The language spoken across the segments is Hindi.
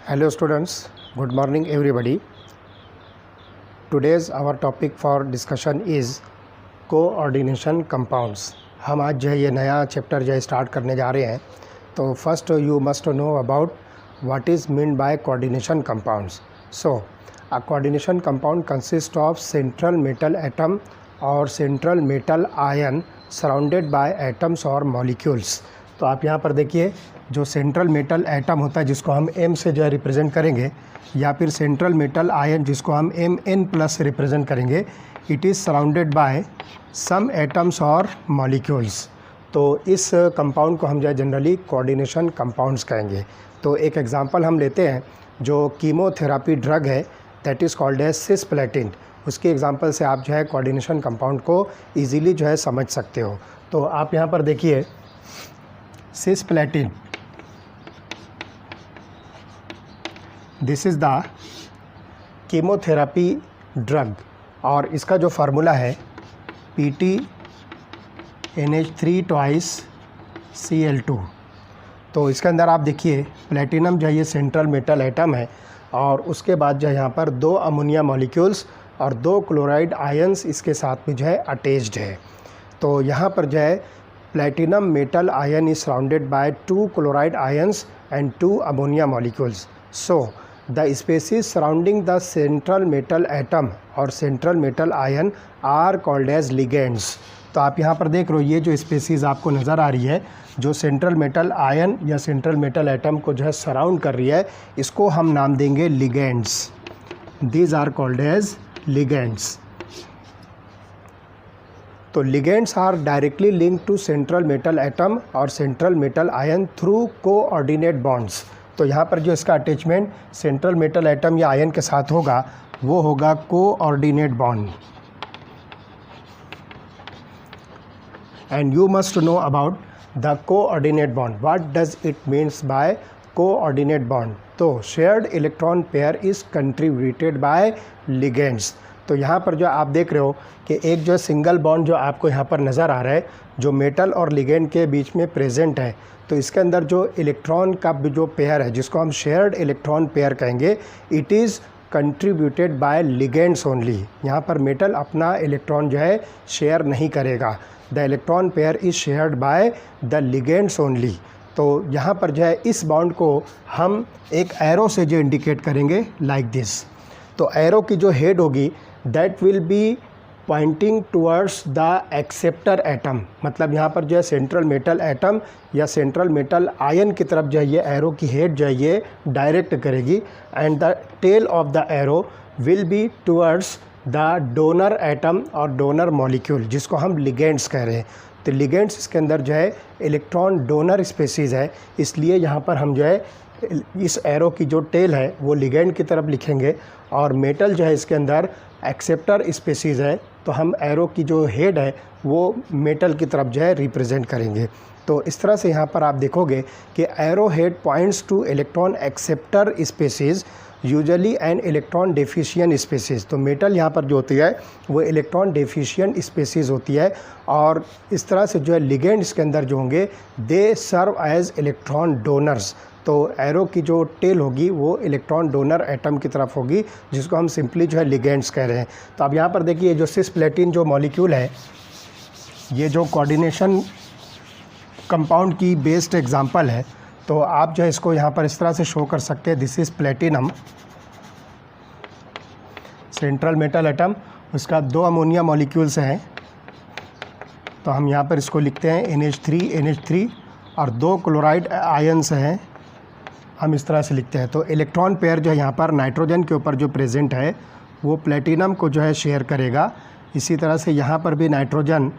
Hello students, good morning everybody. Today's our topic for discussion is coordination compounds. हम आज जो है ये नया चैप्टर जो है स्टार्ट करने जा रहे हैं. तो first you must know about what is meant by coordination compounds. So a coordination compound consists of central metal atom or central metal ion surrounded by atoms or molecules. तो आप यहाँ पर देखिए जो सेंट्रल मेटल एटम होता है जिसको हम M से जो है रिप्रेजेंट करेंगे, या फिर सेंट्रल मेटल आयन जिसको हम Mn+ से रिप्रेजेंट करेंगे, it is surrounded by some atoms और मॉलिक्यूल्स. तो इस कंपाउंड को हम जो है जनरली कोऑर्डिनेशन कंपाउंड्स कहेंगे. तो एक एग्जांपल हम लेते हैं जो कीमोथेरापी ड्रग है, that is called as cisplatin. उसके एग्जांपल से आप जो है कोऑर्डिनेशन कंपाउंड को ईजिली जो है समझ सकते हो. तो आप यहाँ पर देखिए cisplatin, this is the chemotherapy drug और इसका जो फार्मूला है PtNH3 twice Cl2. तो इसके अंदर आप देखिए प्लेटिनम जो है ये सेंट्रल मेटल एटम है और उसके बाद जो है यहाँ पर 2 अमोनिया मॉलिक्यूल्स और 2 क्लोराइड आयंस इसके साथ में जो है अटैच्ड है. तो यहाँ पर जो है platinum metal ion is surrounded by 2 chloride ions and 2 ammonia molecules. So the species surrounding the central metal atom और central metal ion are called as ligands. तो आप यहाँ पर देख रहे हो ये जो स्पेसीज आपको नज़र आ रही है जो सेंट्रल मेटल आयन या सेंट्रल मेटल एटम को जो है सराउंड कर रही है, इसको हम नाम देंगे ligands. These are called as ligands. तो ligands are directly linked to central metal atom और central metal ion through coordinate bonds. तो यहाँ पर जो इसका अटैचमेंट सेंट्रल मेटल एटम या आयन के साथ होगा वो होगा coordinate bond. And you must know about the coordinate bond. What does it means by coordinate bond? तो shared electron pair is contributed by ligands. तो यहाँ पर जो आप देख रहे हो कि एक जो सिंगल बॉन्ड जो आपको यहाँ पर नज़र आ रहा है जो मेटल और लिगेंड के बीच में प्रेजेंट है, तो इसके अंदर जो इलेक्ट्रॉन का जो पेयर है जिसको हम शेयर्ड इलेक्ट्रॉन पेयर कहेंगे, it is contributed bye ligands only. यहाँ पर मेटल अपना इलेक्ट्रॉन जो है शेयर नहीं करेगा. The electron pair is shared by the ligands only. तो यहाँ पर जो है इस बॉन्ड को हम एक एरो से जो इंडिकेट करेंगे लाइक दिस. तो एरो की जो हेड होगी that will be pointing towards the acceptor atom. मतलब यहाँ पर जो है सेंट्रल मेटल एटम या सेंट्रल मेटल आयन की तरफ जो है ये एरो की हेड जो है ये डायरेक्ट करेगी and the tail of the arrow will be towards the donor atom और डोनर मॉलिक्यूल जिसको हम लिगेंड्स कह रहे हैं. तो लिगेंड्स इसके अंदर जो है इलेक्ट्रॉन डोनर स्पेसीज़ है, इसलिए यहाँ पर हम जो है इस एरो की जो टेल है वो लिगेंड की तरफ लिखेंगे और मेटल जो है इसके अंदर एक्सेप्टर स्पेसीज़ है, तो हम एरो की जो हेड है वो मेटल की तरफ जो है रिप्रेजेंट करेंगे. तो इस तरह से यहाँ पर आप देखोगे कि arrow head points two electron acceptor species usually an electron deficient species. तो मेटल यहाँ पर जो होती है वो इलेक्ट्रॉन डेफिशिएंट स्पेसीज़ होती है और इस तरह से जो है लिगेंड्स के अंदर जो होंगे दे सर्व एज इलेक्ट्रॉन डोनर्स. तो एरो की जो टेल होगी वो इलेक्ट्रॉन डोनर एटम की तरफ होगी जिसको हम सिंपली जो है लिगेंड्स कह रहे हैं. तो अब यहाँ पर देखिए जो सिस्प्लेटिन जो मॉलिक्यूल है ये जो कोऑर्डिनेशन कंपाउंड की बेस्ड एग्जांपल है. तो आप जो है इसको यहाँ पर इस तरह से शो कर सकते हैं. This is platinum, central metal atom, उसका 2 अमोनिया मॉलिक्यूल्स हैं. तो हम यहाँ पर इसको लिखते हैं NH3 और 2 क्लोराइड आयंस हैं, हम इस तरह से लिखते हैं. तो इलेक्ट्रॉन पेयर जो है यहाँ पर नाइट्रोजन के ऊपर जो प्रेजेंट है वो प्लेटिनम को जो है शेयर करेगा. इसी तरह से यहाँ पर भी नाइट्रोजन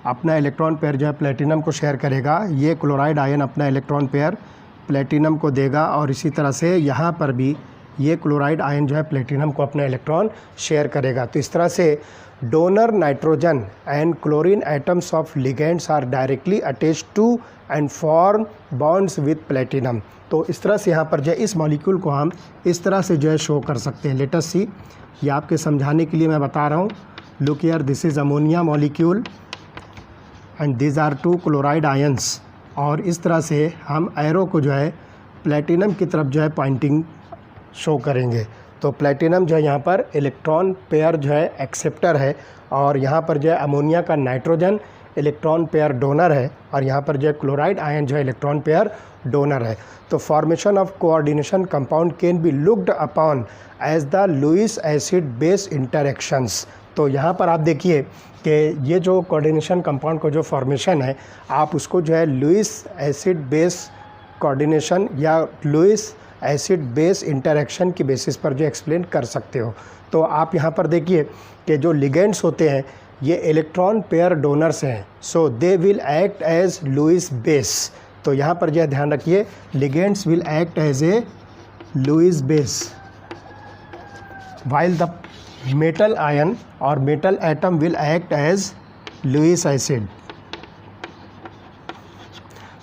अपना इलेक्ट्रॉन पेयर जो है प्लेटिनम को शेयर करेगा. ये क्लोराइड आयन अपना इलेक्ट्रॉन पेयर प्लेटिनम को देगा और इसी तरह से यहाँ पर भी ये क्लोराइड आयन जो है प्लेटिनम को अपना इलेक्ट्रॉन शेयर करेगा. तो इस तरह से donor nitrogen and chlorine atoms of ligands are directly attached to and form bonds with platinum. तो इस तरह से यहाँ पर जो है इस मॉलिक्यूल को हम इस तरह से जो है शो कर सकते हैं. लेट अस सी, ये आपके समझाने के लिए मैं बता रहा हूँ. Look here, this is ammonia molecule and this are 2 chloride ions. और इस तरह से हम एरो को जो है प्लेटिनम की तरफ जो है पॉइंटिंग शो करेंगे। तो प्लेटिनम जो है यहाँ पर इलेक्ट्रॉन पेयर जो है एक्सेप्टर है, और यहाँ पर जो है अमोनिया का नाइट्रोजन इलेक्ट्रॉन पेयर डोनर है, और यहाँ पर जो है क्लोराइड आयन जो है इलेक्ट्रॉन पेयर डोनर है। तो formation of coordination compound can be looked upon as the Lewis acid base interactions. तो यहाँ पर आप देखिए कि ये जो कोऑर्डिनेशन कंपाउंड का जो फॉर्मेशन है, आप उसको जो है लुईस एसिड बेस कोऑर्डिनेशन या लुईस एसिड बेस इंटरेक्शन की बेसिस पर जो एक्सप्लेन कर सकते हो। तो आप यहाँ पर देखिए कि जो लिगेंड्स होते हैं ये इलेक्ट्रॉन पेयर डोनर्स हैं, so they will act as Lewis base. तो यहाँ पर जो ध्यान रखिए, ligands will act as a Lewis base while the metal ion or metal atom will act as Lewis acid.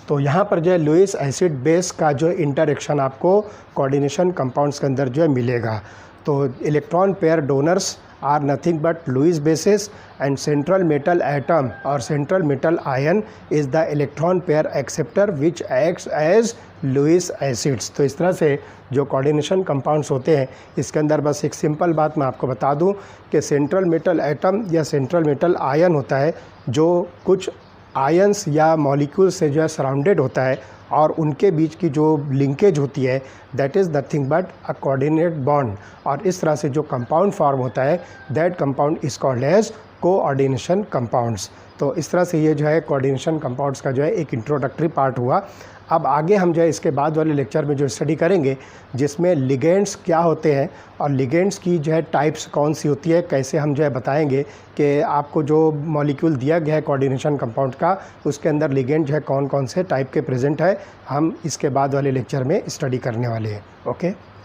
तो यहाँ पर जो है लुईस एसिड बेस का जो इंटरेक्शन आपको कोऑर्डिनेशन कंपाउंड्स के अंदर जो है मिलेगा। तो electron pair donors are nothing but Lewis bases, and central metal atom और central metal ion is the electron pair acceptor which acts as Lewis acids. तो इस तरह से जो कोऑर्डिनेशन कंपाउंड्स होते हैं, इसके अंदर बस एक सिंपल बात मैं आपको बता दूं कि सेंट्रल मेटल एटम या सेंट्रल मेटल आयन होता है जो कुछ आयंस या मॉलिक्यूल से जो है सराउंडेड होता है, और उनके बीच की जो लिंकेज होती है that is nothing but a coordinate bond. और इस तरह से जो कंपाउंड फॉर्म होता है that compound is called as coordination compounds. तो इस तरह से ये जो है कोऑर्डिनेशन कंपाउंड्स का जो है एक इंट्रोडक्टरी पार्ट हुआ। अब आगे हम जो है इसके बाद वाले लेक्चर में जो स्टडी करेंगे जिसमें लिगेंड्स क्या होते हैं और लिगेंड्स की जो है टाइप्स कौन सी होती है, कैसे हम जो है बताएंगे कि आपको जो मॉलिक्यूल दिया गया है कोऑर्डिनेशन कंपाउंड का उसके अंदर लिगेंड जो है कौन कौन से टाइप के प्रेजेंट है, हम इसके बाद वाले लेक्चर में स्टडी करने वाले हैं। ओके।